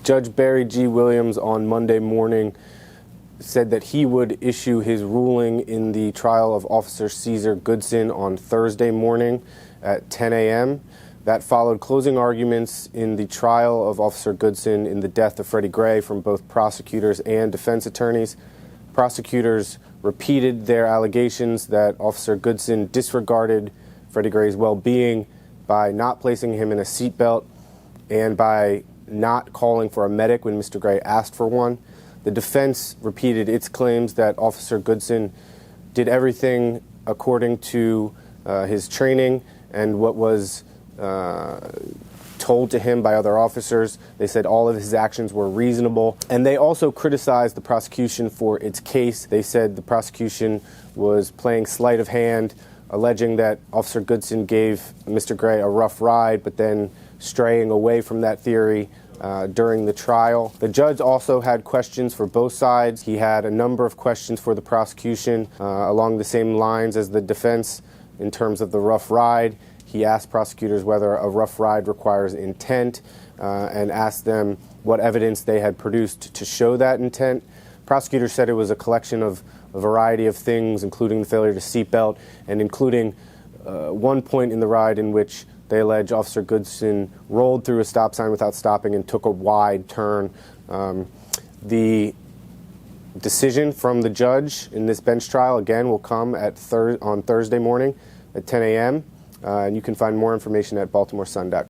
Judge Barry G. Williams on Monday morning said that he would issue his ruling in the trial of Officer Caesar Goodson on Thursday morning at 10 a.m. That followed closing arguments in the trial of Officer Goodson in the death of Freddie Gray from both prosecutors and defense attorneys. Prosecutors repeated their allegations that Officer Goodson disregarded Freddie Gray's well-being by not placing him in a seatbelt and by not calling for a medic when Mr. Gray asked for one. The defense repeated its claims that Officer Goodson did everything according to his training and what was told to him by other officers. They said all of his actions were reasonable. And they also criticized the prosecution for its case. They said the prosecution was playing sleight of hand, alleging that Officer Goodson gave Mr. Gray a rough ride, but then straying away from that theory during the trial. The judge also had questions for both sides. He had a number of questions for the prosecution along the same lines as the defense in terms of the rough ride. He asked prosecutors whether a rough ride requires intent and asked them what evidence they had produced to show that intent. Prosecutors said it was a collection of a variety of things, including the failure to seatbelt and including one point in the ride in which they allege Officer Goodson rolled through a stop sign without stopping and took a wide turn. The decision from the judge in this bench trial, again, will come on Thursday morning at 10 a.m. And you can find more information at baltimoresun.com.